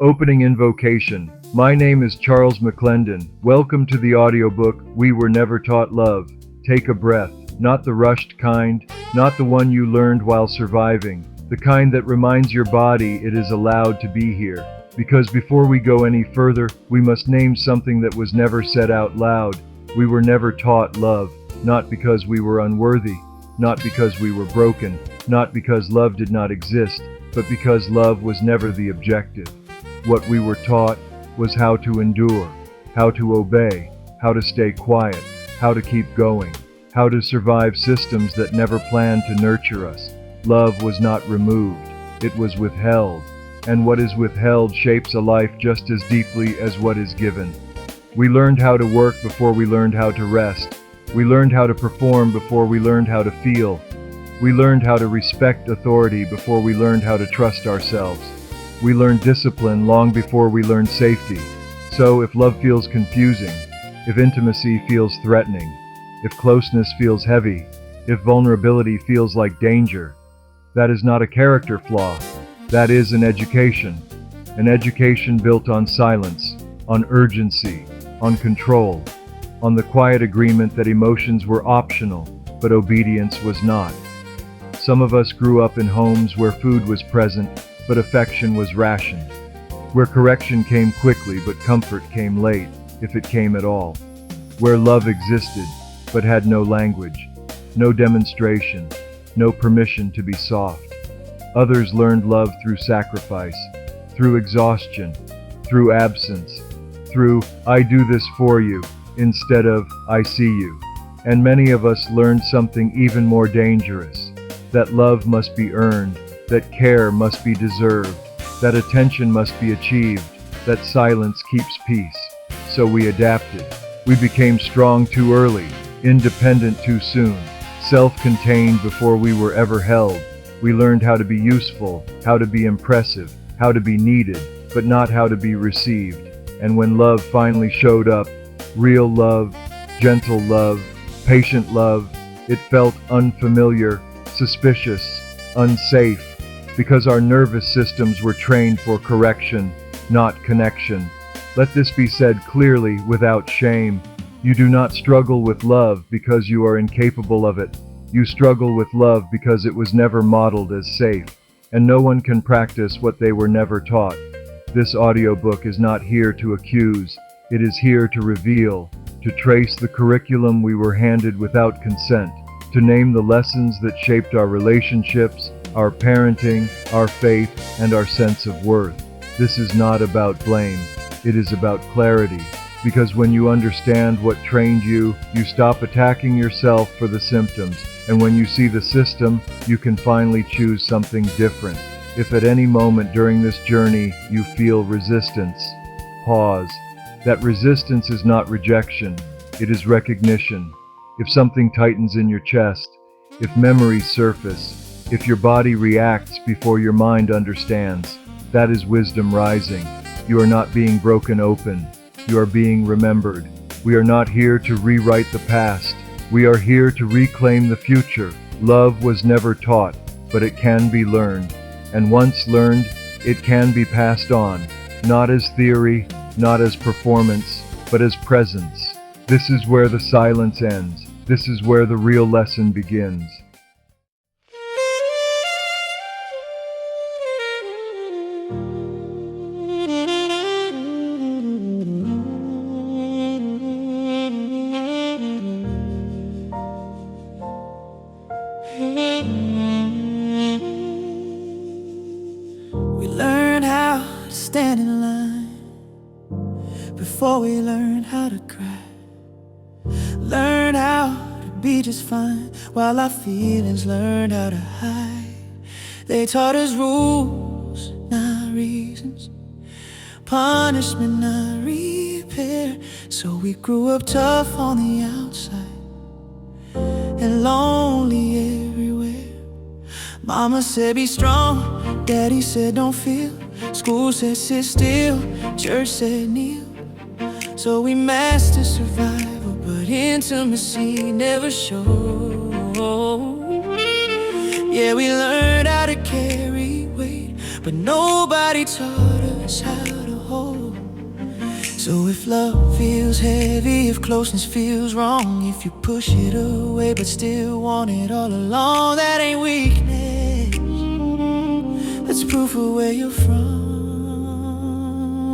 Opening invocation. My name is Charles McLendon. Welcome to the audiobook, We Were Never Taught Love. Take a breath. Not the rushed kind, not the one you learned while surviving. The kind that reminds your body it is allowed to be here. Because before we go any further, we must name something that was never said out loud. We were never taught love, not because we were unworthy, not because we were broken, not because love did not exist, but because love was never the objective. What we were taught was how to endure, how to obey, how to stay quiet, how to keep going, how to survive systems that never planned to nurture us. Love was not removed, it was withheld, and what is withheld shapes a life just as deeply as what is given. We learned how to work before we learned how to rest. We learned how to perform before we learned how to feel. We learned how to respect authority before we learned how to trust ourselves. We learned discipline long before we learned safety. So if love feels confusing, if intimacy feels threatening, if closeness feels heavy, if vulnerability feels like danger, that is not a character flaw. That is an education built on silence, on urgency, on control, on the quiet agreement that emotions were optional, but obedience was not. Some of us grew up in homes where food was present, but affection was rationed, where correction came quickly but comfort came late, if it came at all, where love existed but had no language, no demonstration, no permission to be soft. Others learned love through sacrifice, through exhaustion, through absence, through "I do this for you" instead of "I see you." And many of us learned something even more dangerous, that love must be earned, that care must be deserved, that attention must be achieved, that silence keeps peace. So we adapted. We became strong too early, independent too soon, self-contained before we were ever held. We learned how to be useful, how to be impressive, how to be needed, but not how to be received. And when love finally showed up, real love, gentle love, patient love, it felt unfamiliar, suspicious, unsafe, because our nervous systems were trained for correction, not connection. Let this be said clearly, without shame. You do not struggle with love because you are incapable of it. You struggle with love because it was never modeled as safe, and no one can practice what they were never taught. This audiobook is not here to accuse, it is here to reveal, to trace the curriculum we were handed without consent, to name the lessons that shaped our relationships, our parenting, our faith, and our sense of worth. This is not about blame, it is about clarity. Because when you understand what trained you, you stop attacking yourself for the symptoms, and when you see the system, you can finally choose something different. If at any moment during this journey you feel resistance, pause. That resistance is not rejection, it is recognition. If something tightens in your chest, if memories surface, if your body reacts before your mind understands, that is wisdom rising. You are not being broken open. You are being remembered. We are not here to rewrite the past. We are here to reclaim the future. Love was never taught, but it can be learned. And once learned, it can be passed on, not as theory, not as performance, but as presence. This is where the silence ends. This is where the real lesson begins. We learned how to stand in line before we learned how to cry. Learned how to be just fine while our feelings learned how to hide. They taught us rules, not reasons, punishment, not repair. So we grew up tough on the outside and lonely everywhere. Mama said be strong, Daddy said don't feel, school said sit still, church said kneel. So we mastered survival, but intimacy never showed. Yeah, we learned how to carry weight, but nobody taught us how So if love feels heavy, if closeness feels wrong, if you push it away but still want it all along, that ain't weakness, that's proof of where you're from.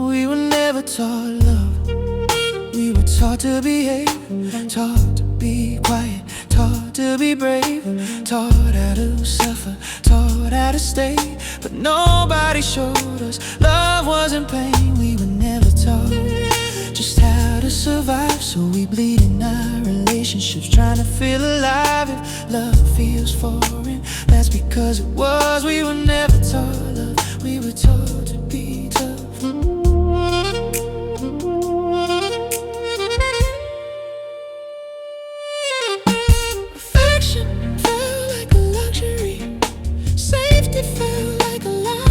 We were never taught love, we were taught to behave, taught to be quiet, taught to be brave, taught how to suffer, taught how to stay. But nobody showed us love wasn't pain. We were never taught just how to survive, so we bleed in our relationships trying to feel alive. If love feels foreign, that's because it was. We were never taught love, we were taught to be tough. Affection felt like a luxury, safety felt like a lie.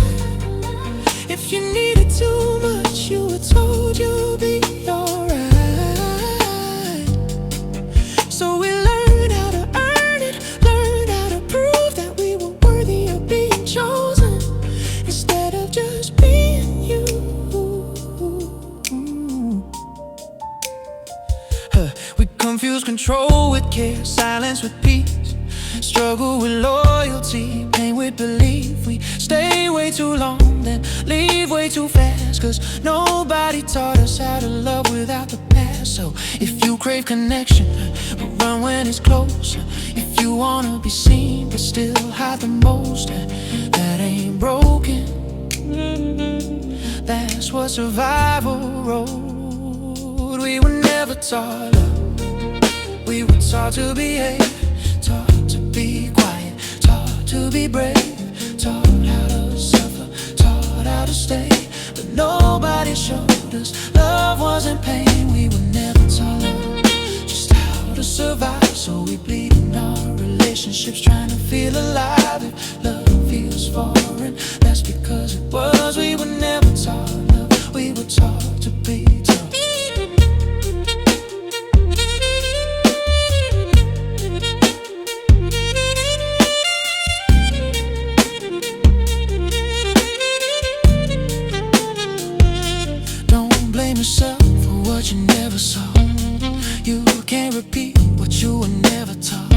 If you needed too much, you were told you'll be alright. So we learned how to earn it, learned how to prove that we were worthy of being chosen, instead of just being you. We confuse control with care, silence with peace, struggle with loyalty, pain with belief. We stay way too long, then leave way too fast, cause nobody taught us how to love without the past. So if you crave connection, but run when it's close, if you wanna be seen but still hide the most, that ain't broken, that's what survival wrote. We were never taught love, we were taught to behave, taught to be quiet, taught to be brave, taught how to suffer, taught how to stay. But nobody showed us love wasn't pain. We were never taught love, just how to survive, so we bleed in our relationships trying to feel alive. If love feels foreign, that's because it was. We were never taught love, we were taught to be tough. Yourself for what you never saw. You can't repeat what you were never taught.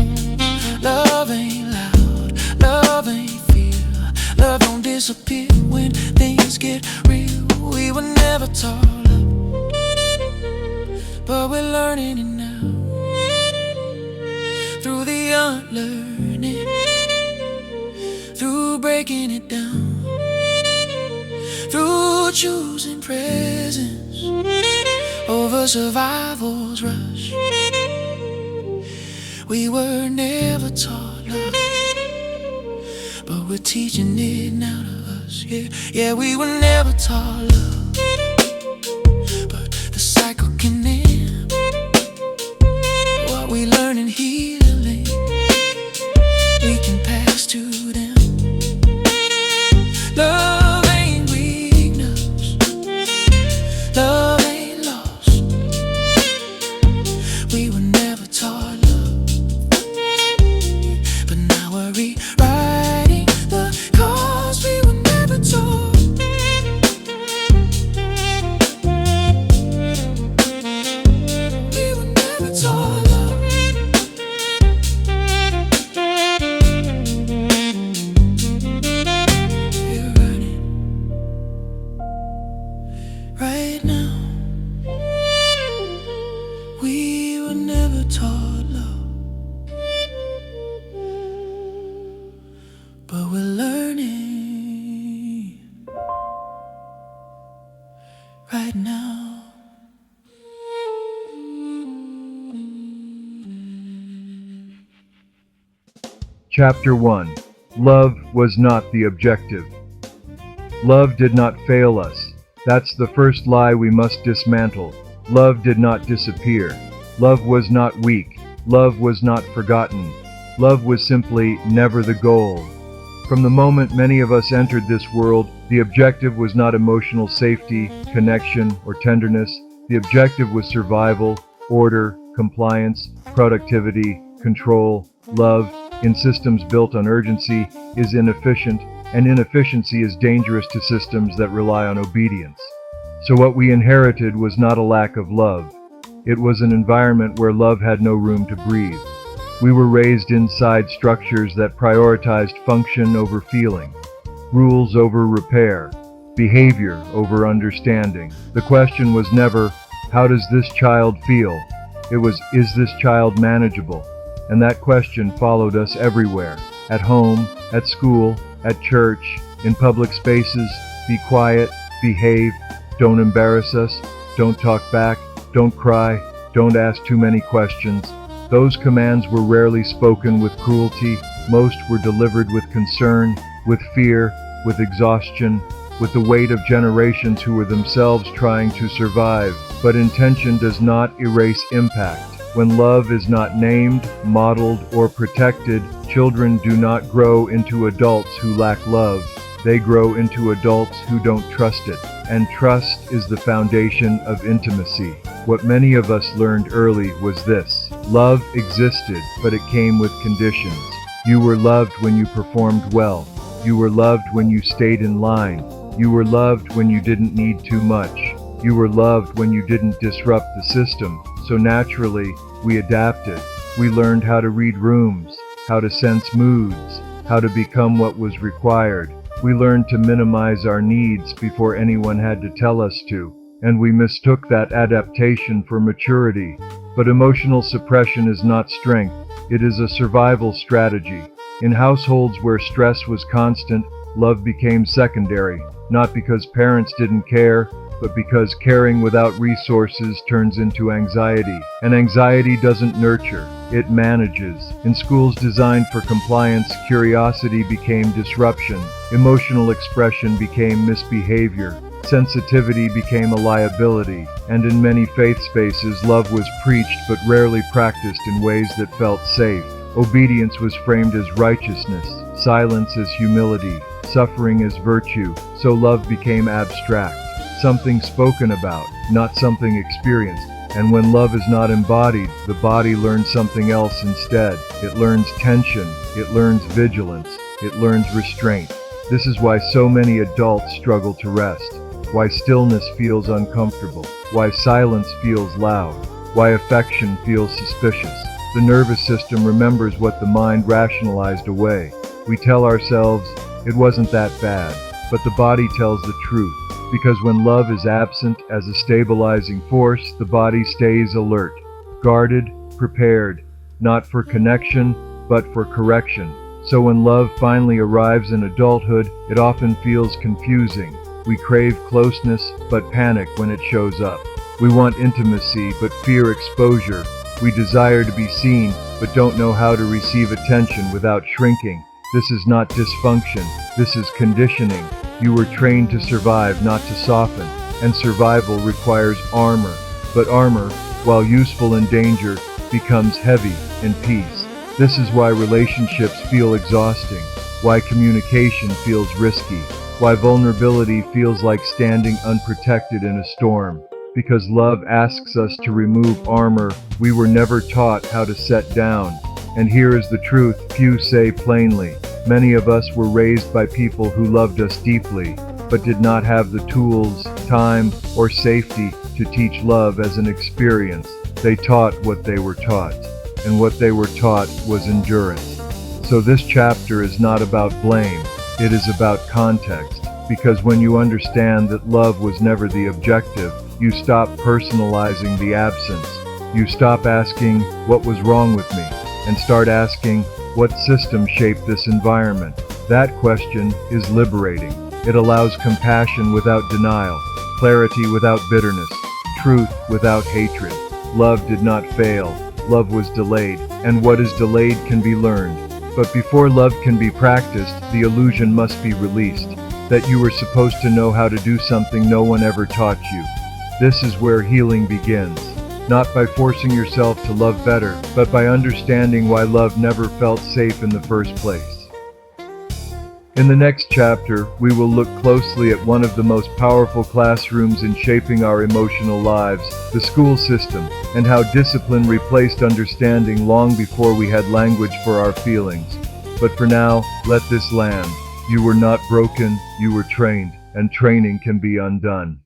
Love ain't loud, love ain't fear, love don't disappear when things get real. We were never taught love, but we're learning it now, through the unlearning, through breaking it down, through choosing presence over survival's rush. We were never taught love, but we're teaching it now to us. Yeah, we were never taught love, but the cycle can end. What we learn in healing, we can pass to them. Love ain't weakness, love ain't lost. We were never taught love, but now we're rewriting the cause we were never taught. We were never taught love. We're running right now. We were never taught love, but we're learning right now. Chapter 1. Love was not the objective. Love did not fail us. That's the first lie we must dismantle. Love did not disappear. Love was not weak. Love was not forgotten. Love was simply never the goal. From the moment many of us entered this world, the objective was not emotional safety, connection, or tenderness. The objective was survival, order, compliance, productivity, control. Love, in systems built on urgency, is inefficient, and inefficiency is dangerous to systems that rely on obedience. So what we inherited was not a lack of love. It was an environment where love had no room to breathe. We were raised inside structures that prioritized function over feeling, rules over repair, behavior over understanding. The question was never, how does this child feel? It was, is this child manageable? And that question followed us everywhere. At home, at school, at church, in public spaces. Be quiet, behave, don't embarrass us, don't talk back, don't cry, don't ask too many questions. Those commands were rarely spoken with cruelty. Most were delivered with concern, with fear, with exhaustion, with the weight of generations who were themselves trying to survive. But intention does not erase impact. When love is not named, modeled, or protected, children do not grow into adults who lack love. They grow into adults who don't trust it. And trust is the foundation of intimacy. What many of us learned early was this: love existed, but it came with conditions. You were loved when you performed well. You were loved when you stayed in line. You were loved when you didn't need too much. You were loved when you didn't disrupt the system. So naturally, we adapted. We learned how to read rooms, how to sense moods, how to become what was required. We learned to minimize our needs before anyone had to tell us to, and we mistook that adaptation for maturity. But emotional suppression is not strength, it is a survival strategy. In households where stress was constant, love became secondary, not because parents didn't care, but because caring without resources turns into anxiety. And anxiety doesn't nurture, it manages. In schools designed for compliance, curiosity became disruption. Emotional expression became misbehavior. Sensitivity became a liability. And in many faith spaces, love was preached but rarely practiced in ways that felt safe. Obedience was framed as righteousness, silence as humility, suffering as virtue. So love became abstract. Something spoken about, not something experienced. And when love is not embodied, the body learns something else instead. It learns tension, it learns vigilance, it learns restraint. This is why so many adults struggle to rest, why stillness feels uncomfortable, why silence feels loud, why affection feels suspicious. The nervous system remembers what the mind rationalized away. We tell ourselves, it wasn't that bad, but the body tells the truth. Because when love is absent as a stabilizing force, the body stays alert, guarded, prepared, not for connection, but for correction. So when love finally arrives in adulthood, it often feels confusing. We crave closeness, but panic when it shows up. We want intimacy, but fear exposure. We desire to be seen, but don't know how to receive attention without shrinking. This is not dysfunction, this is conditioning. You were trained to survive, not to soften, and survival requires armor. But armor, while useful in danger, becomes heavy in peace. This is why relationships feel exhausting, why communication feels risky, why vulnerability feels like standing unprotected in a storm. Because love asks us to remove armor we were never taught how to set down. And here is the truth few say plainly. Many of us were raised by people who loved us deeply, but did not have the tools, time, or safety to teach love as an experience. They taught what they were taught, and what they were taught was endurance. So this chapter is not about blame, it is about context. Because when you understand that love was never the objective, you stop personalizing the absence. You stop asking, what was wrong with me? And start asking, what system shaped this environment? That question is liberating. It allows compassion without denial, clarity without bitterness, truth without hatred. Love did not fail. Love was delayed, and what is delayed can be learned. But before love can be practiced, the illusion must be released, that you were supposed to know how to do something no one ever taught you. This is where healing begins. Not by forcing yourself to love better, but by understanding why love never felt safe in the first place. In the next chapter, we will look closely at one of the most powerful classrooms in shaping our emotional lives, the school system, and how discipline replaced understanding long before we had language for our feelings. But for now, let this land. You were not broken, you were trained, and training can be undone.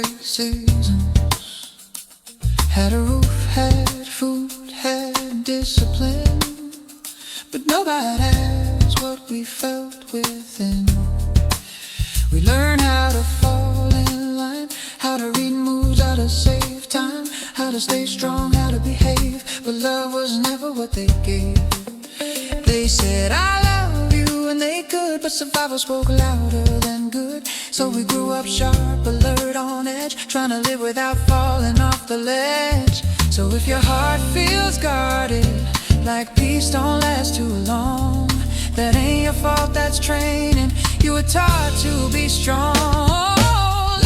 great seasons. Had a roof, had food, had discipline, but nobody has what we felt within. We learned how to fall in line, how to read moods, how to save time, how to stay strong, how to behave. But love was never what they gave. They said I love you and they could, but survival spoke louder than good. So we grew up sharp, alert, on edge, trying to live without falling off the ledge. So if your heart feels guarded, like peace don't last too long, that ain't your fault, that's training. You were taught to be strong.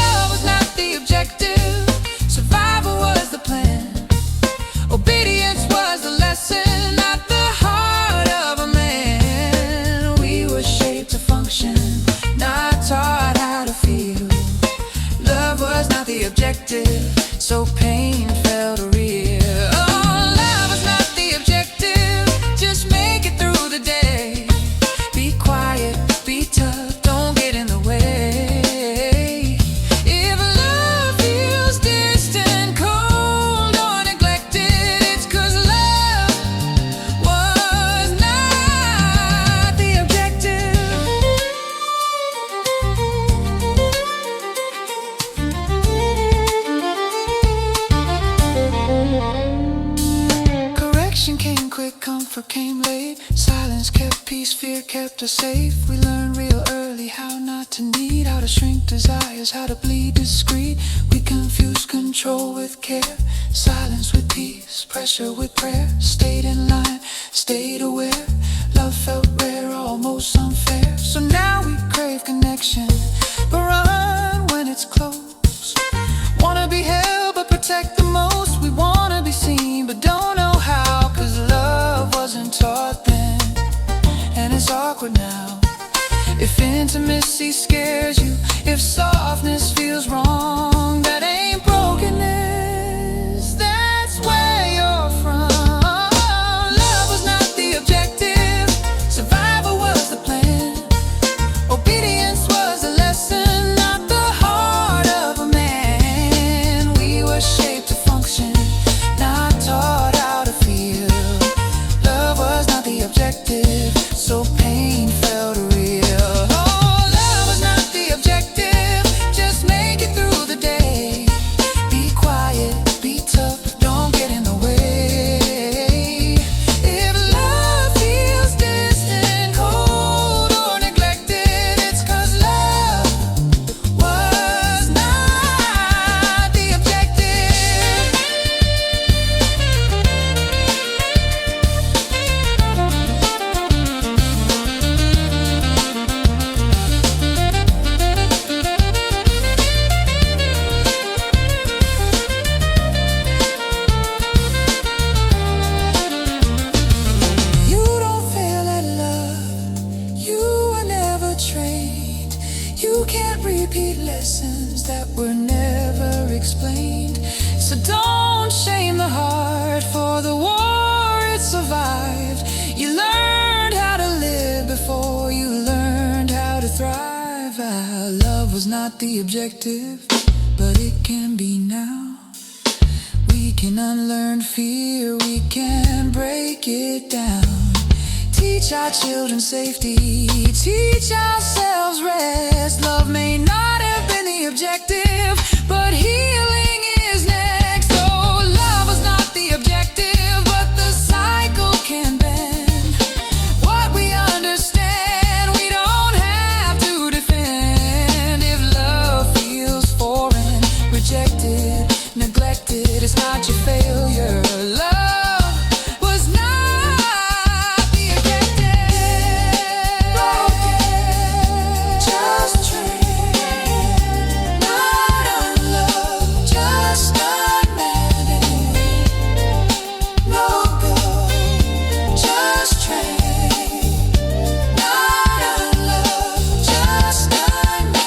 Love was not the objective, survival was the plan. Obedience was the lesson, not the heart of a man. We were shaped to function, not taught how to feel. Love was not the objective, so pain felt real. Oh, love was not the objective, just make it through the day. Be quiet, be tough, don't get in the way. If love feels distant, cold, or neglected, it's 'cause love was not the objective. Correction came quick, comfort came late. Silence kept peace, fear kept us safe. We learned real early how not to need, how to shrink desires, how to bleed discreet. We confused control with care, silence with peace, pressure with prayer. Stayed in line, stayed aware. Love felt rare, almost unfair. So now we crave connection, but run when it's close. Wanna be held but protect the most. We wanna be seen but don't know how, 'cause love wasn't taught then, and it's awkward now. If intimacy scares you, if softness feels wrong, that ain't brokenness, that's where you're from. Love was not the objective, survival was the plan. Obedience was the lesson, not the heart of a man. We were shaped to function, not taught how to feel. Love was not the objective, so pain felt real. Oh, love was not the objective, just make it through the day. Be quiet, be tough, don't get in the way. If love feels distant, cold, or neglected, it's 'cause love was not the objective. You don't fail at love, you were never trained. You can't repeat lessons that were never explained. So don't shame the heart for the war it survived. You learned how to live before you learned how to thrive. Love was not the objective, but it can be now. We can unlearn fear, we can break it down. Teach our children safety, teach ourselves rest. Love may not have been the objective, but healing is next. Oh, love was not the objective, but the cycle can bend. What we understand, we don't have to defend. If love feels foreign, rejected, neglected, it's not your failure. Love was not the objective. Broken, just trained, not unloved, just unmanaged. No good, just trained, not unloved, just unmanaged.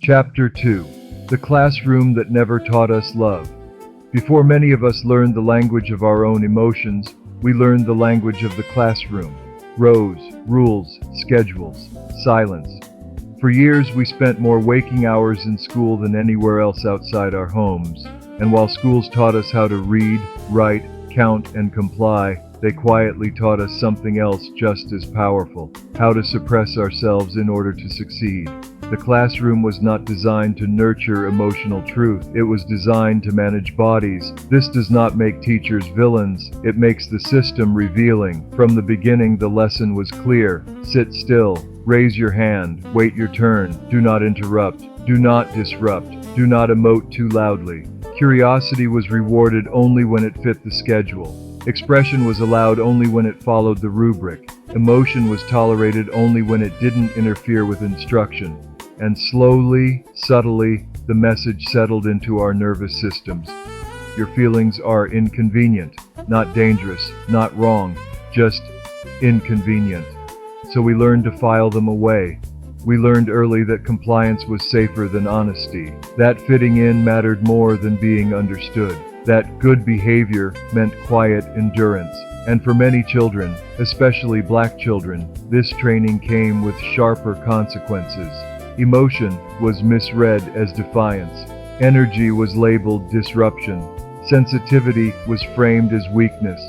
Chapter 2. The Classroom That Never Taught Us Love. Before many of us learned the language of our own emotions, we learned the language of the classroom. Rows, rules, schedules, silence. For years we spent more waking hours in school than anywhere else outside our homes, and while schools taught us how to read, write, count, and comply, they quietly taught us something else just as powerful: how to suppress ourselves in order to succeed. The classroom was not designed to nurture emotional truth. It was designed to manage bodies. This does not make teachers villains. It makes the system revealing. From the beginning, the lesson was clear. Sit still. Raise your hand. Wait your turn. Do not interrupt. Do not disrupt. Do not emote too loudly. Curiosity was rewarded only when it fit the schedule. Expression was allowed only when it followed the rubric. Emotion was tolerated only when it didn't interfere with instruction. And slowly, subtly, the message settled into our nervous systems. Your feelings are inconvenient, not dangerous, not wrong, just inconvenient. So we learned to file them away. We learned early that compliance was safer than honesty, that fitting in mattered more than being understood, that good behavior meant quiet endurance. And for many children, especially black children, this training came with sharper consequences. Emotion was misread as defiance. Energy was labeled disruption. Sensitivity was framed as weakness.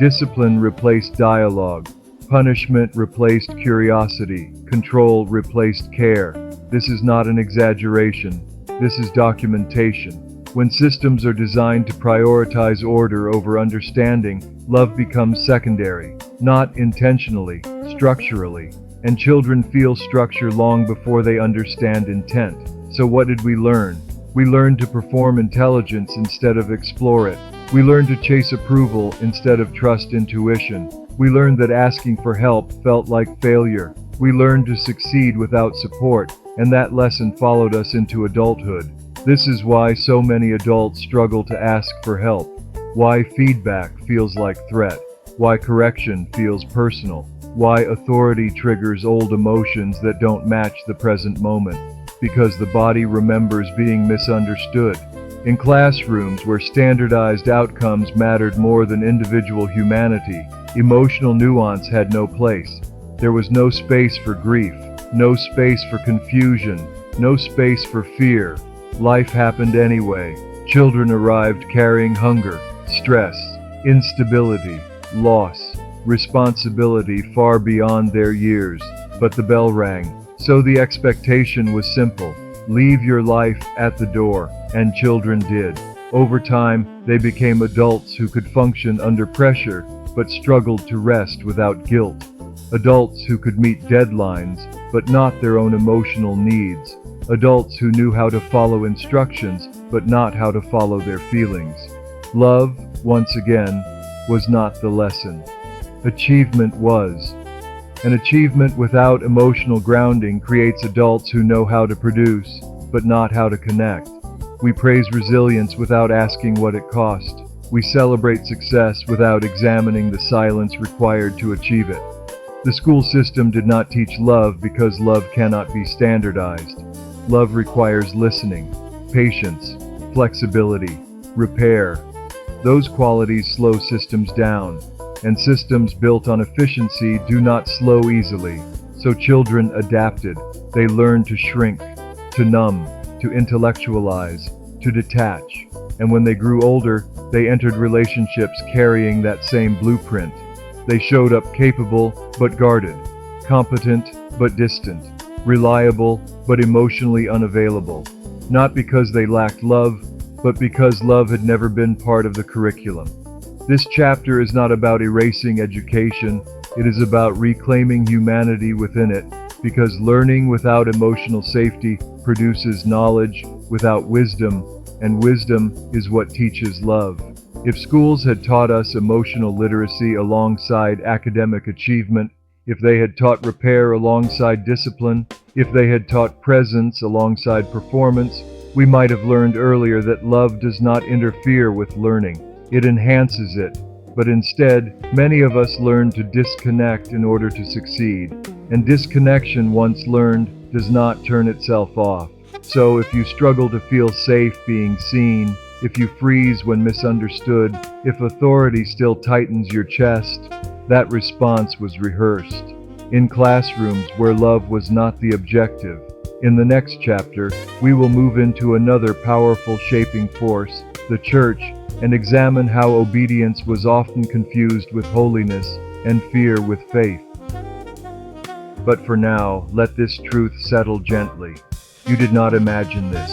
Discipline replaced dialogue. Punishment replaced curiosity. Control replaced care. This is not an exaggeration. This is documentation. When systems are designed to prioritize order over understanding, love becomes secondary, not intentionally, structurally. And children feel structure long before they understand intent. So what did we learn? We learned to perform intelligence instead of explore it. We learned to chase approval instead of trust intuition. We learned that asking for help felt like failure. We learned to succeed without support, and that lesson followed us into adulthood. This is why so many adults struggle to ask for help, why feedback feels like threat, why correction feels personal, why authority triggers old emotions that don't match the present moment, because the body remembers being misunderstood. In classrooms where standardized outcomes mattered more than individual humanity, emotional nuance had no place. There was no space for grief, no space for confusion, no space for fear. Life happened anyway. Children arrived carrying hunger, stress, instability, loss, responsibility far beyond their years. But the bell rang. So the expectation was simple: leave your life at the door. And children did. Over time, they became adults who could function under pressure, but struggled to rest without guilt. Adults who could meet deadlines, but not their own emotional needs. Adults who knew how to follow instructions, but not how to follow their feelings. Love, once again, was not the lesson. Achievement was. An achievement without emotional grounding creates adults who know how to produce, but not how to connect. We praise resilience without asking what it cost. We celebrate success without examining the silence required to achieve it. The school system did not teach love because love cannot be standardized. Love requires listening, patience, flexibility, repair. Those qualities slow systems down, and systems built on efficiency do not slow easily. So children adapted. They learned to shrink, to numb, to intellectualize, to detach. And when they grew older, they entered relationships carrying that same blueprint. They showed up capable but guarded, competent but distant, reliable but emotionally unavailable. Not because they lacked love, but because love had never been part of the curriculum. This chapter is not about erasing education, it is about reclaiming humanity within it, because learning without emotional safety produces knowledge without wisdom, and wisdom is what teaches love. If schools had taught us emotional literacy alongside academic achievement, if they had taught repair alongside discipline, if they had taught presence alongside performance, we might have learned earlier that love does not interfere with learning. It enhances it. But instead, many of us learn to disconnect in order to succeed. And disconnection, once learned, does not turn itself off. So if you struggle to feel safe being seen, if you freeze when misunderstood, if authority still tightens your chest, that response was rehearsed. In classrooms where love was not the objective. In the next chapter, we will move into another powerful shaping force, the church, and examine how obedience was often confused with holiness and fear with faith. But for now, let this truth settle gently. You did not imagine this.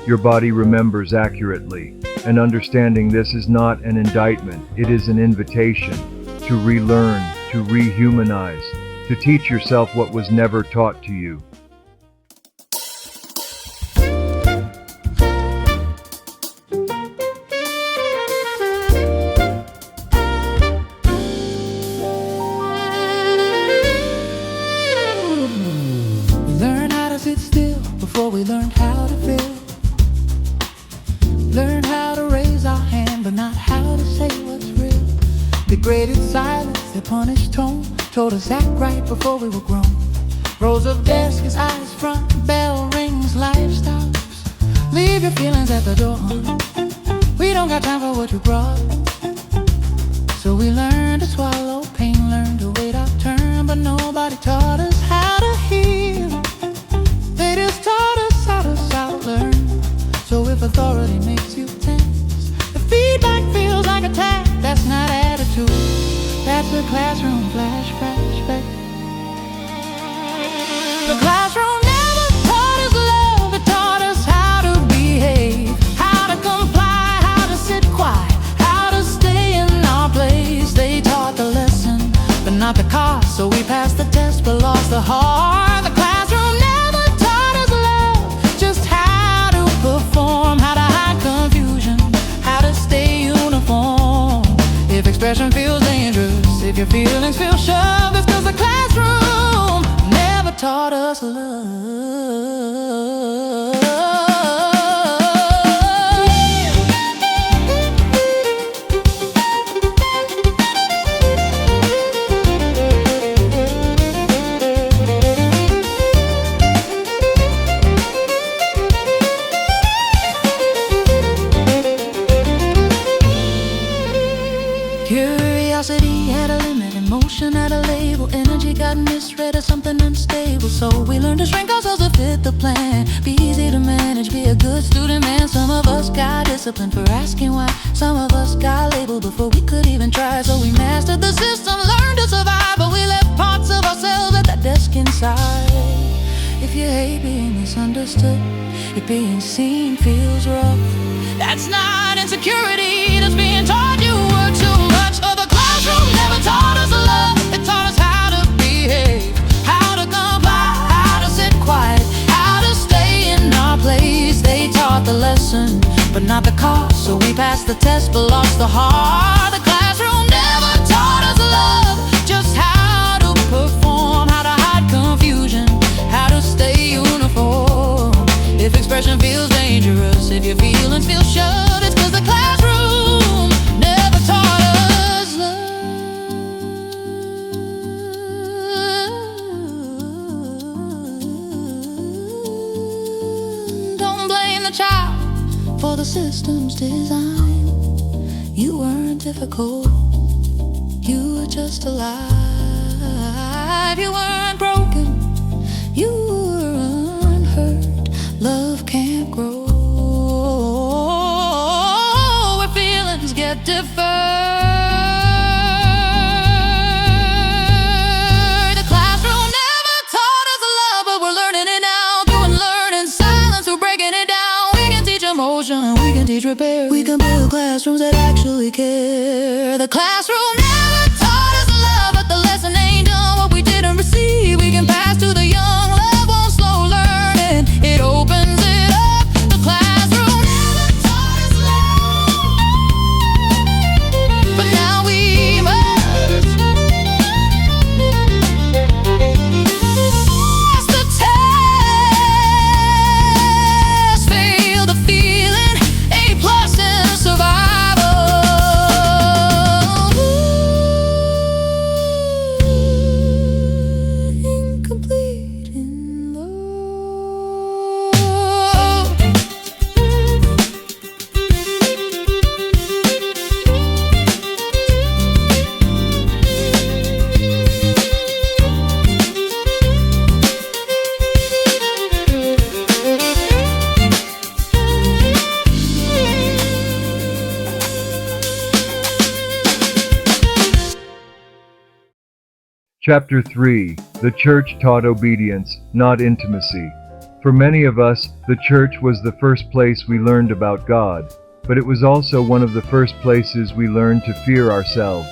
Your body remembers accurately. And understanding this is not an indictment, it is an invitation to relearn, to rehumanize, to teach yourself what was never taught to you. We learned how to sit still before we learned how to feel. Learned how to raise our hand, but not how to say what's real. Degraded silence, their punished tone, told us act right before we were grown. Rows of desks, eyes front, bell rings, life stops. Leave your feelings at the door. We don't got time for what you brought. So we learned to swallow pain, learned to wait our turn, but nobody taught us how to heal. They just taught us how to learn. So if authority makes you tense, the feedback feels like attack. That's not attitude, that's a classroom flashback. The classroom never taught us love, it taught us how to behave, how to comply, how to sit quiet, how to stay in our place. They taught the lesson, but not the cost. So we passed the test but lost the heart. The classroom never taught us love, just how to perform, how to hide confusion, how to stay uniform. If expression feels dangerous, if your feelings feel shoved, it's 'cause the classroom never taught us love. Curiosity had a limit, emotion had a label, energy got misread as something unstable. So we learned to shrink ourselves to fit the plan, be easy to manage, be a good student man. Some of us got disciplined for asking why, some of us got labeled before we could even try. So we mastered the system, learned to survive, but we left parts of ourselves at that desk inside. If you hate being misunderstood, if being seen feels rough, that's not insecurity, that's being taught you were too much. Oh, the classroom never taught us love, it taught us how to behave, how to comply, how to sit quiet, how to stay in our place. They taught the lesson, but not the cost. So we passed the test but lost the heart. The classroom never taught us love, just how to perform, how to hide confusion, how to stay uniform. If expression feels dangerous, if your feelings feel shoved, it's 'cause the classroom never taught us love. Don't blame the child for the system's design. You weren't difficult, you were just alive. You weren't broken, you were unhurt. Love can't grow where feelings get deferred. The classroom never taught us love, but we're learning it now. Through unlearning silence, we're breaking it down. We can teach emotion, we can teach repair. We can build classrooms that actually care. The classroom never taught us love, but the lesson ain't done what we didn't receive. We can pass to the young, love won't slow learning, it opens it up. The classroom never taught us love, but now we must pass the test, fail the feeling, A+ in survival. Ooh. Chapter 3. The Church taught obedience, not intimacy. For many of us, the church was the first place we learned about God, but it was also one of the first places we learned to fear ourselves.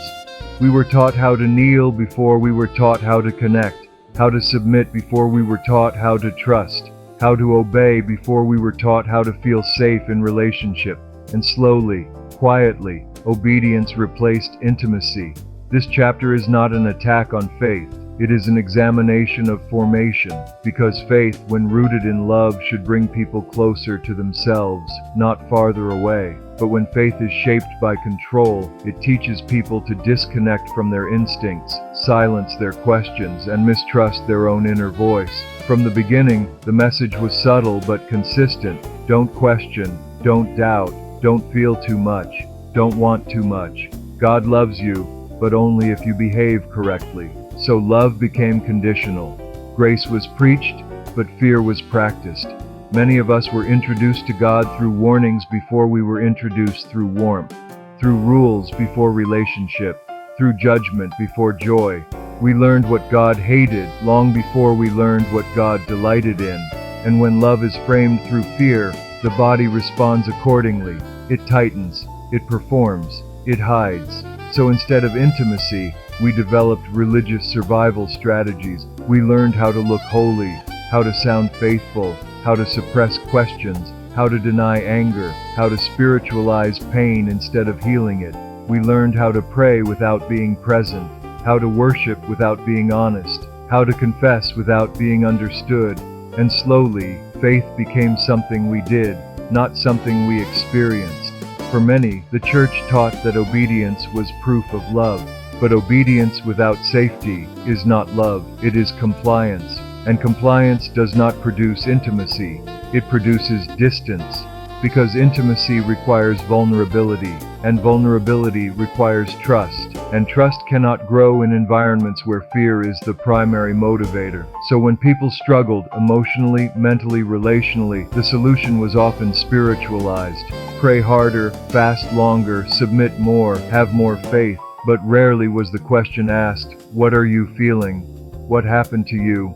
We were taught how to kneel before we were taught how to connect, how to submit before we were taught how to trust, how to obey before we were taught how to feel safe in relationship. And slowly, quietly, obedience replaced intimacy. This chapter is not an attack on faith. It is an examination of formation, because faith, when rooted in love, should bring people closer to themselves, not farther away. But when faith is shaped by control, it teaches people to disconnect from their instincts, silence their questions, and mistrust their own inner voice. From the beginning, the message was subtle but consistent. Don't question, don't doubt, don't feel too much, don't want too much. God loves you, but only if you behave correctly. So love became conditional. Grace was preached, but fear was practiced. Many of us were introduced to God through warnings before we were introduced through warmth, through rules before relationship, through judgment before joy. We learned what God hated long before we learned what God delighted in. And when love is framed through fear, the body responds accordingly. It tightens, it performs, it hides. So instead of intimacy, we developed religious survival strategies. We learned how to look holy, how to sound faithful, how to suppress questions, how to deny anger, how to spiritualize pain instead of healing it. We learned how to pray without being present, how to worship without being honest, how to confess without being understood. And slowly, faith became something we did, not something we experienced. For many, the church taught that obedience was proof of love. But obedience without safety is not love, it is compliance. And compliance does not produce intimacy, it produces distance. Because intimacy requires vulnerability, and vulnerability requires trust. And trust cannot grow in environments where fear is the primary motivator. So when people struggled emotionally, mentally, relationally, the solution was often spiritualized. Pray harder, fast longer, submit more, have more faith. But rarely was the question asked, what are you feeling? What happened to you?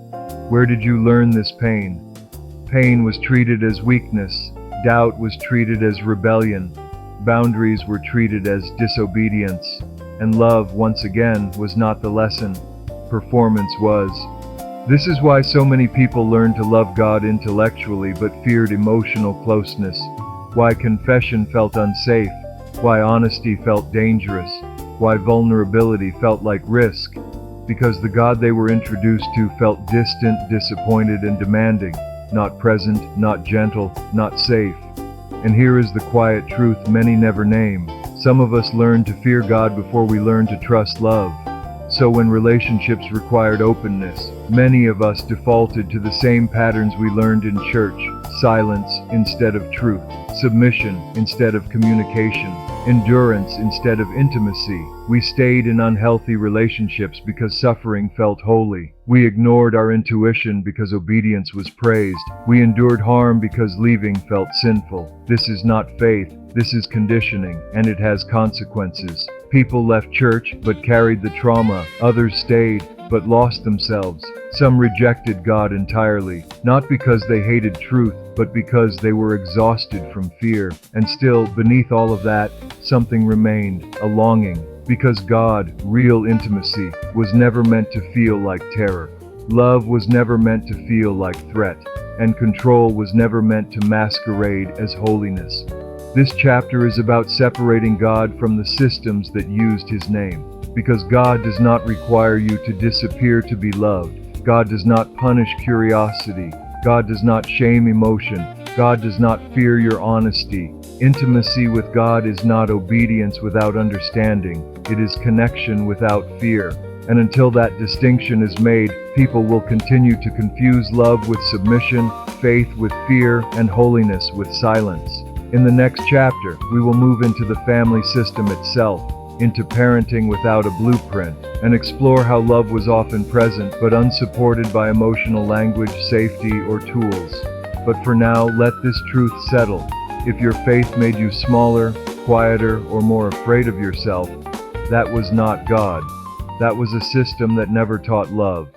Where did you learn this pain? Pain was treated as weakness. Doubt was treated as rebellion. Boundaries were treated as disobedience. And love, once again, was not the lesson. Performance was. This is why so many people learned to love God intellectually but feared emotional closeness. Why confession felt unsafe. Why honesty felt dangerous. Why vulnerability felt like risk. Because the God they were introduced to felt distant, disappointed, and demanding. Not present, not gentle, not safe. And here is the quiet truth many never name. Some of us learned to fear God before we learned to trust love. So when relationships required openness, many of us defaulted to the same patterns we learned in church. Silence instead of truth. Submission instead of communication. Endurance instead of intimacy. We stayed in unhealthy relationships because suffering felt holy. We ignored our intuition because obedience was praised. We endured harm because leaving felt sinful. This is not faith, this is conditioning, and it has consequences. People left church but carried the trauma. Others stayed but lost themselves. Some rejected God entirely, not because they hated truth, but because they were exhausted from fear. And still, beneath all of that, something remained, a longing. Because God, real intimacy, was never meant to feel like terror. Love was never meant to feel like threat. And control was never meant to masquerade as holiness. This chapter is about separating God from the systems that used His name. Because God does not require you to disappear to be loved. God does not punish curiosity. God does not shame emotion. God does not fear your honesty. Intimacy with God is not obedience without understanding. It is connection without fear. And until that distinction is made, people will continue to confuse love with submission, faith with fear, and holiness with silence. In the next chapter, we will move into the family system itself, into parenting without a blueprint, and explore how love was often present but unsupported by emotional language, safety, or tools. But for now, let this truth settle. If your faith made you smaller, quieter, or more afraid of yourself, that was not God. That was a system that never taught love.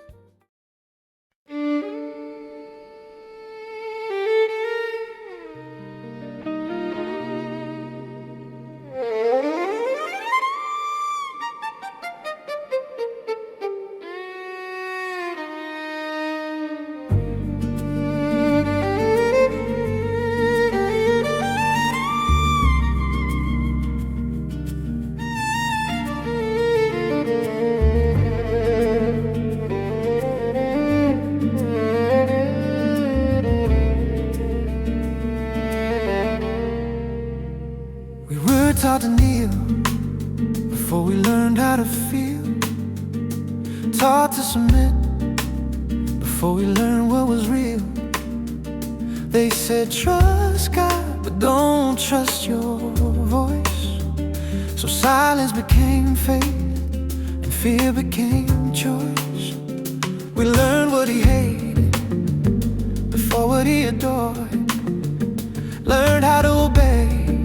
We were taught to kneel before we learned how to feel. Taught to submit before we learned what was real. They said trust God, but don't trust your voice. So silence became faith and fear became choice. We learned what He hated before what He adored. Learned how to obey,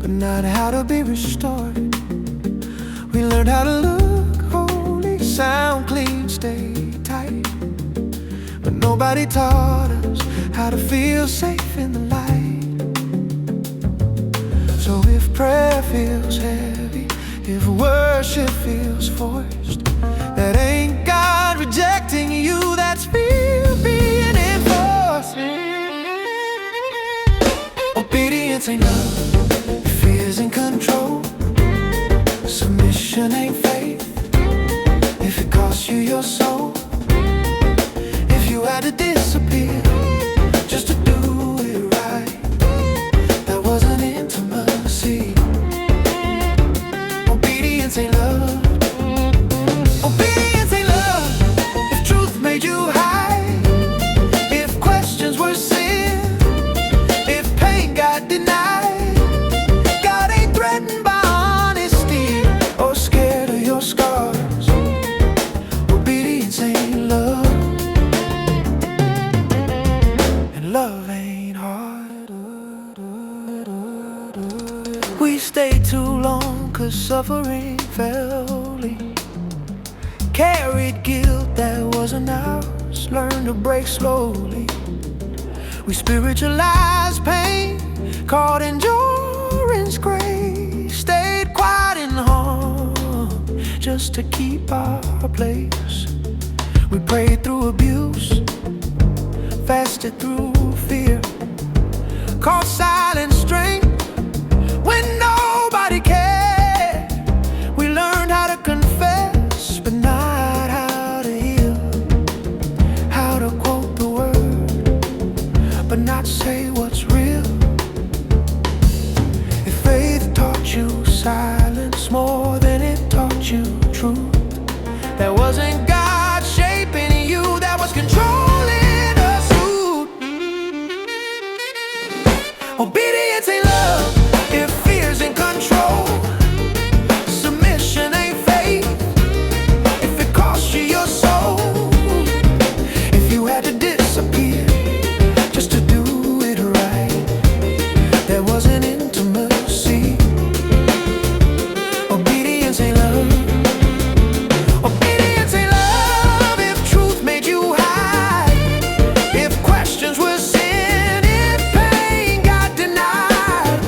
but not how to be restored. We learned how to look holy, sound clean, stay tight. But nobody taught us how to feel safe in the light. So if prayer feels heavy, if worship feels forced, that ain't God rejecting you, that's fear being enforced. Obedience ain't love, fear's in control. Submission ain't faith, if it costs you your soul. If you had to disappear just to do it right, that wasn't intimacy. Obedience ain't love. Obedience ain't love if truth made you hide, if questions were sin, if pain got denied. God ain't threatened by honesty or scared of your scars. Obedience ain't love, and love ain't hard. We stayed too long 'cause suffering felt lean. Carried guilt that wasn't ours, learned to break slowly. We spiritualized pain, called endurance grace. Stayed quiet in harm just to keep our place. We prayed through abuse, fasted through fear, called silent strength when nobody cared. We learned how to confess, but not how to heal. How to quote the word, but not say what's real. If faith taught you silence more than it taught you truth, that wasn't God shaping you, that was controlling a suit. Obedience ain't love if fear's in control. Submission ain't faith if it costs you your soul. If you had to disappear just to do it right, there wasn't intimacy. Obedience ain't love. Obedience ain't love if truth made you hide, if questions were sin, if pain got denied.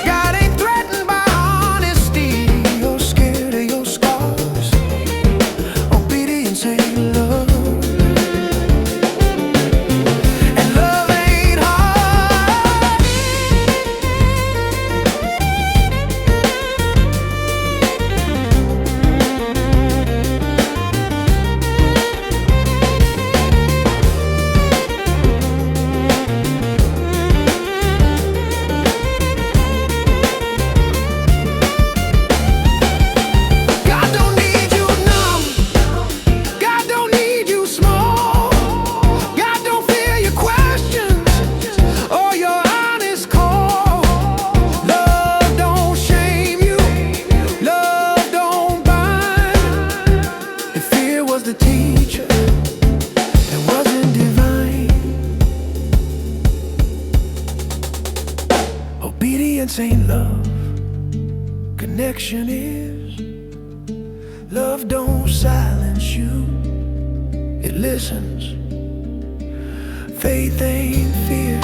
God ain't threatened by honesty or scared of your scars. Obedience ain't love, and love ain't hard. God don't need you numb, God don't need you small. God don't fear your questions or your honest call. Love don't shame you, love don't bind. If fear was the teacher, it wasn't divine. Obedience ain't love, connection is. Love don't silence you, it listens. Faith ain't fear,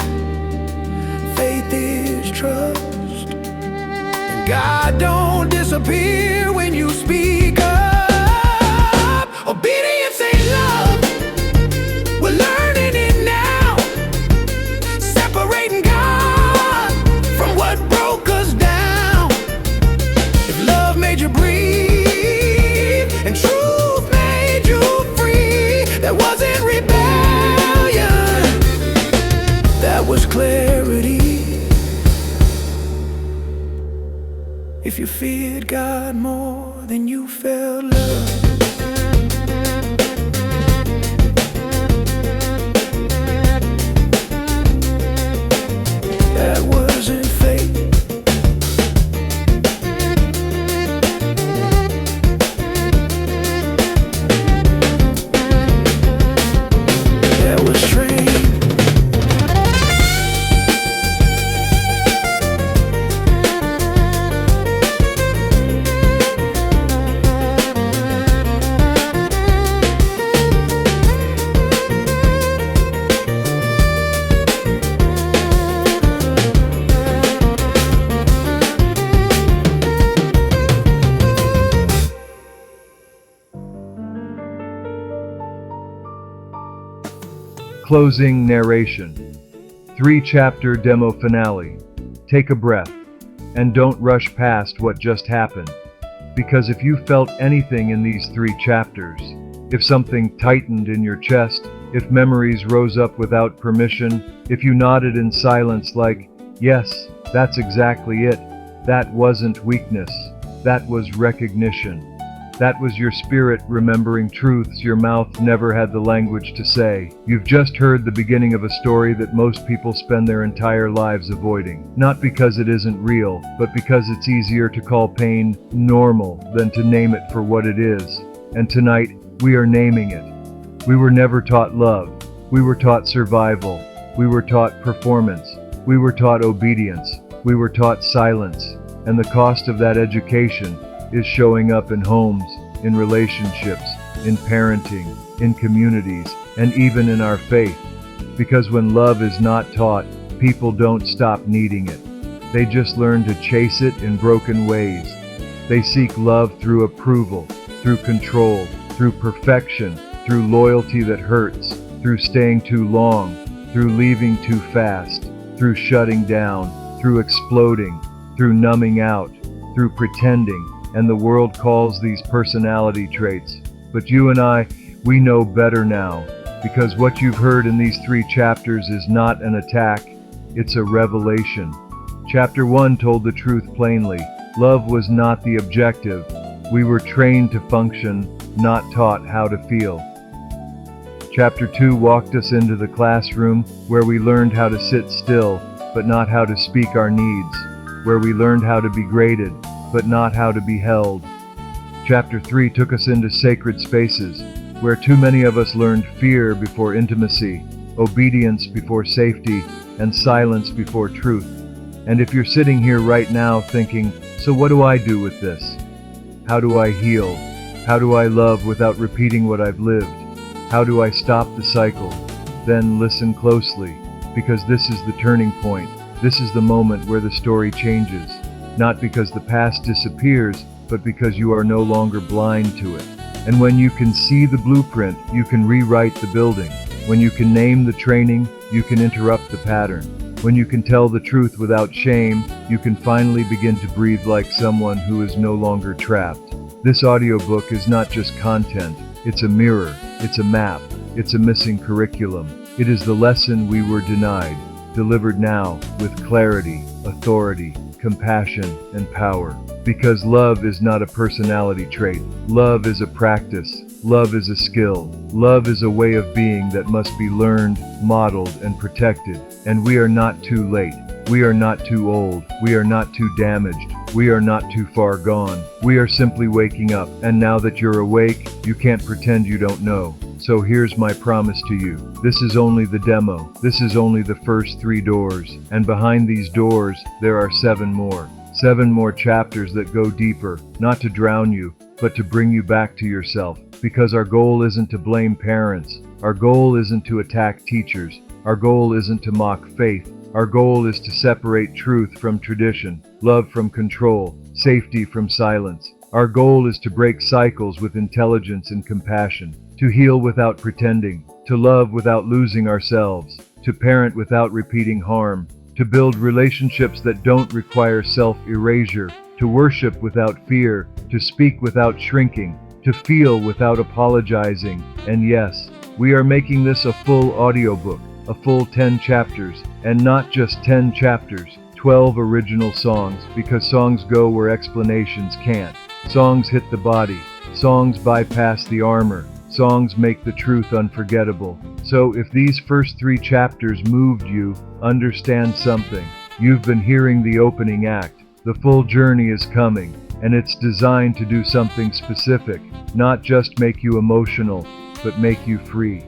faith is trust. And God don't disappear when you speak up. Obedience ain't love, we're learning it now. Separating God from what broke us down. If love made you breathe and truth made you free, that wasn't rebellion, that was clarity. If you feared God more than you felt love, that wasn't faith. That was trained. Closing narration. 3-chapter demo finale. Take a breath, and don't rush past what just happened. Because if you felt anything in these 3 chapters, if something tightened in your chest, if memories rose up without permission, if you nodded in silence like, yes, that's exactly it, that wasn't weakness, that was recognition. That was your spirit remembering truths your mouth never had the language to say. You've just heard the beginning of a story that most people spend their entire lives avoiding. Not because it isn't real, but because it's easier to call pain normal than to name it for what it is. And tonight, we are naming it. We were never taught love. We were taught survival. We were taught performance. We were taught obedience. We were taught silence. And the cost of that education is showing up in homes, in relationships, in parenting, in communities, and even in our faith. Because when love is not taught, people don't stop needing it. They just learn to chase it in broken ways. They seek love through approval, through control, through perfection, through loyalty that hurts, through staying too long, through leaving too fast, through shutting down, through exploding, through numbing out, through pretending. And the world calls these personality traits. But you and I, we know better now, because what you've heard in these 3 chapters is not an attack, it's a revelation. Chapter 1 told the truth plainly. Love was not the objective. We were trained to function, not taught how to feel. Chapter 2 walked us into the classroom, where we learned how to sit still, but not how to speak our needs, where we learned how to be graded, but not how to be held. Chapter 3 took us into sacred spaces, where too many of us learned fear before intimacy, obedience before safety, and silence before truth. And if you're sitting here right now thinking, so what do I do with this? How do I heal? How do I love without repeating what I've lived? How do I stop the cycle? Then listen closely, because this is the turning point. This is the moment where the story changes. Not because the past disappears, but because you are no longer blind to it. And when you can see the blueprint, you can rewrite the building. When you can name the training, you can interrupt the pattern. When you can tell the truth without shame, you can finally begin to breathe like someone who is no longer trapped. This audiobook is not just content, it's a mirror, it's a map, it's a missing curriculum. It is the lesson we were denied, delivered now with clarity, authority, compassion, and power. Because love is not a personality trait. Love is a practice. Love is a skill. Love is a way of being that must be learned, modeled, and protected. And we are not too late. We are not too old. We are not too damaged. We are not too far gone. We are simply waking up. And now that you're awake, you can't pretend you don't know. So here's my promise to you. This is only the demo. This is only the first 3 doors. And behind these doors, there are 7 more. 7 more chapters that go deeper, not to drown you, but to bring you back to yourself. Because our goal isn't to blame parents. Our goal isn't to attack teachers. Our goal isn't to mock faith. Our goal is to separate truth from tradition, love from control, safety from silence. Our goal is to break cycles with intelligence and compassion, to heal without pretending, to love without losing ourselves, to parent without repeating harm, to build relationships that don't require self-erasure, to worship without fear, to speak without shrinking, to feel without apologizing. And yes, we are making this a full audiobook, a full 10 chapters, and not just 10 chapters, 12 original songs, because songs go where explanations can't. Songs hit the body. Songs bypass the armor. Songs make the truth unforgettable. So if these first 3 chapters moved you, understand something. You've been hearing the opening act. The full journey is coming, and it's designed to do something specific, not just make you emotional, but make you free.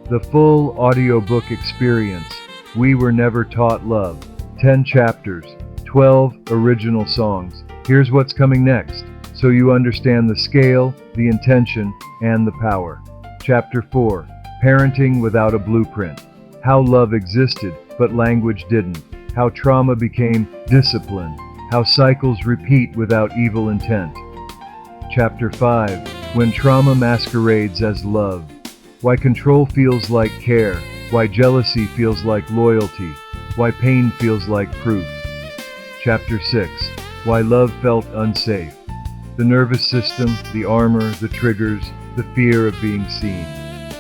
The full audiobook experience. We Were Never Taught Love. 10 chapters, 12 original songs. Here's what's coming next, so you understand the scale, the intention, and the power. Chapter 4, Parenting Without a Blueprint. How love existed, but language didn't. How trauma became discipline. How cycles repeat without evil intent. Chapter 5, When Trauma Masquerades as Love. Why control feels like care. Why jealousy feels like loyalty. Why pain feels like proof. Chapter 6, Why Love Felt Unsafe. The nervous system, the armor, the triggers, the fear of being seen.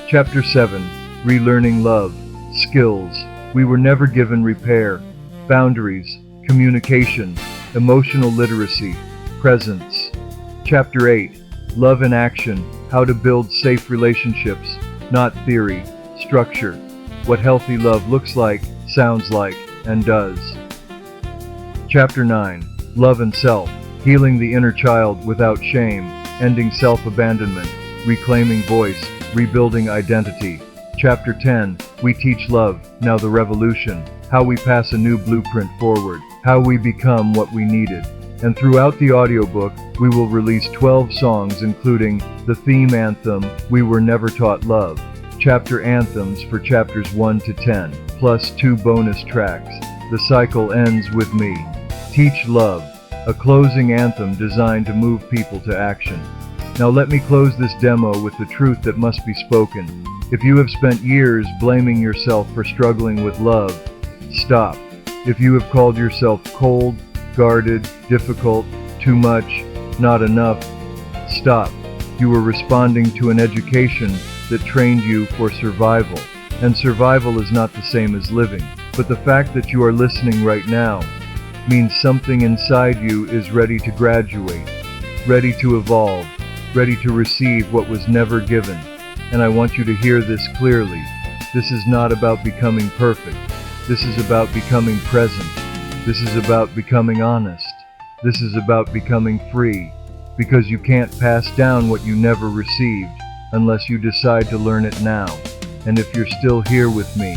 Chapter 7, Relearning Love. Skills. We were never given repair. Boundaries, communication, emotional literacy, presence. Chapter 8, Love in Action. How to build safe relationships, not theory, structure. What healthy love looks like, sounds like, and does. Chapter 9, Love and Self. Healing the inner child without shame, ending self-abandonment, reclaiming voice, rebuilding identity. Chapter 10, We Teach Love, Now the Revolution. How we pass a new blueprint forward, how we become what we needed. And throughout the audiobook, we will release 12 songs including the theme anthem, We Were Never Taught Love, chapter anthems for chapters 1 to 10, plus 2 bonus tracks. The Cycle Ends With Me. Teach Love, a closing anthem designed to move people to action. Now let me close this demo with the truth that must be spoken. If you have spent years blaming yourself for struggling with love, stop. If you have called yourself cold, guarded, difficult, too much, not enough, stop. You were responding to an education that trained you for survival. And survival is not the same as living. But the fact that you are listening right now means something inside you is ready to graduate, ready to evolve, ready to receive what was never given. And I want you to hear this clearly. This is not about becoming perfect. This is about becoming present. This is about becoming honest. This is about becoming free. Because you can't pass down what you never received unless you decide to learn it now. And if you're still here with me,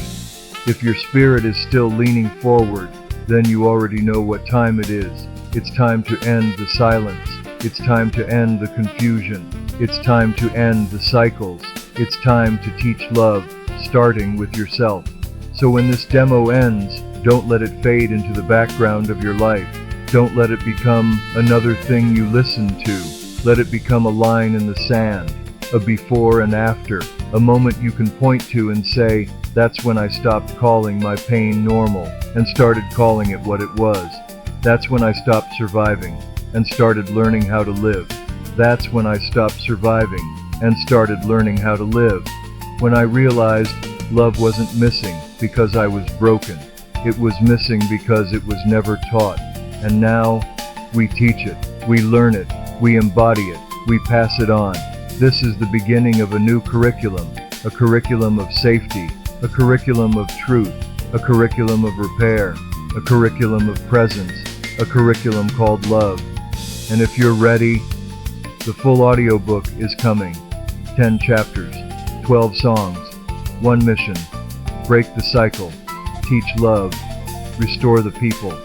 if your spirit is still leaning forward, then you already know what time it is. It's time to end the silence. It's time to end the confusion. It's time to end the cycles. It's time to teach love, starting with yourself. So when this demo ends, don't let it fade into the background of your life. Don't let it become another thing you listen to. Let it become a line in the sand, a before and after, a moment you can point to and say, that's when I stopped calling my pain normal and started calling it what it was. That's when I stopped surviving and started learning how to live. That's when I stopped surviving and started learning how to live. When I realized love wasn't missing because I was broken. It was missing because it was never taught. And now, we teach it, we learn it, we embody it, we pass it on. This is the beginning of a new curriculum, a curriculum of safety, a curriculum of truth, a curriculum of repair, a curriculum of presence, a curriculum called love. And if you're ready, the full audiobook is coming. 10 chapters, 12 songs, 1 mission. Break the cycle, teach love, restore the people.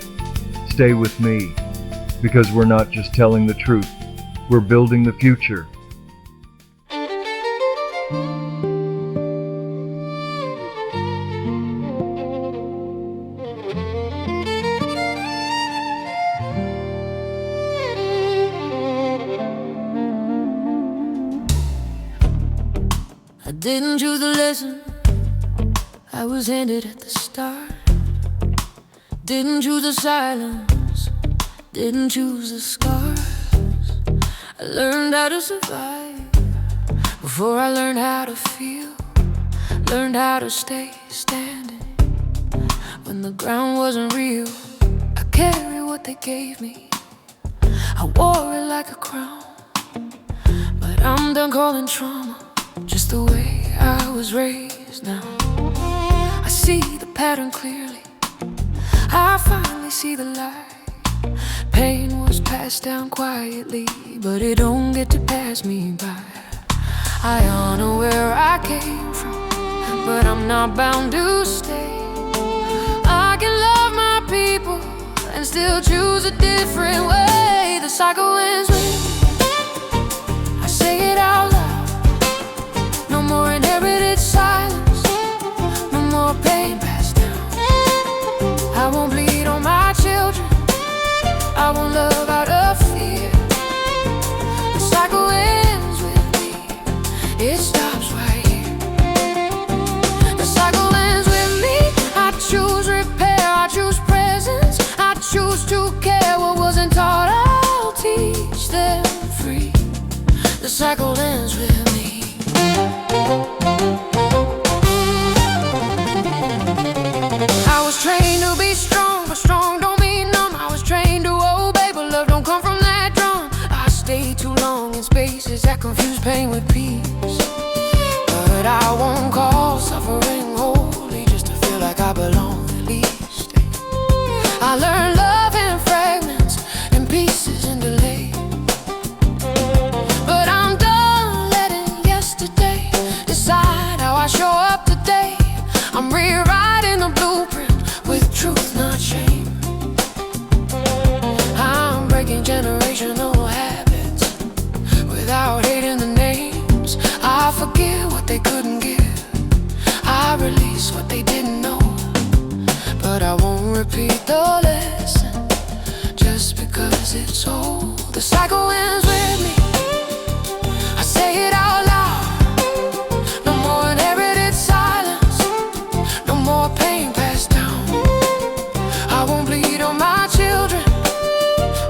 Stay with me, because we're not just telling the truth, We're building the future. I didn't choose the lesson I was handed at the start. Didn't choose the silence, didn't choose the scars. I learned how to survive before I learned how to feel. Learned how to stay standing when the ground wasn't real. I carry what they gave me, I wore it like a crown. But I'm done calling trauma just the way I was raised now. I see the pattern clearly, I finally see the light. Pain was passed down quietly, but it don't get to pass me by. I honor where I came from, but I'm not bound to stay. I can love my people and still choose a different way. The cycle ends with me, I say it out loud. No more inherited silence, no more pain passed down. I won't bleed on my children, I won't love out of fear. The cycle ends with me, it stops right here. The cycle ends with me, I choose repair, I choose presence, I choose to care. What wasn't taught, I'll teach them free. The cycle ends with me. I was trained to be strong, but strong don't mean numb. I was trained to obey, but love don't come from that drum. I stayed too long in spaces that confuse pain with peace. But I won't call suffering holy just to feel like I belong at least. I learned love in fragments, in pieces, in delay. But I'm done letting yesterday decide how I show up today. I'm rewriting the blueprint with truth, not shame. I'm breaking generational habits without hating the names. I forget what they couldn't give, I release what they didn't know. But I won't repeat the lesson just because it's old. The cycle ends with me, I say it out loud. No more inherited silence, no more pain passed down. I won't bleed on my children,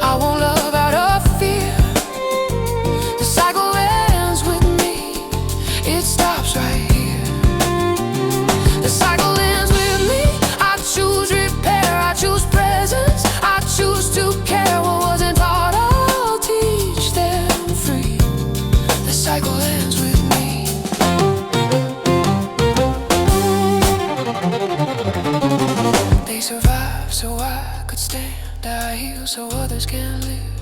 I won't love out of fear. The cycle ends with me, it stops right here. The cycle ends with me, I choose repair, I choose presence, I choose to care. What wasn't taught, I'll teach them free. The cycle ends with me. They survive so I could stand, I heal so others can live.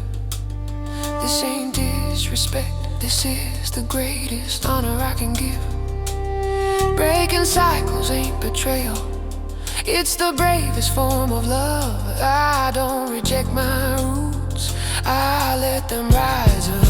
This ain't disrespect, this is the greatest honor I can give. Breaking cycles ain't betrayal, it's the bravest form of love. I don't reject my roots, I let them rise up.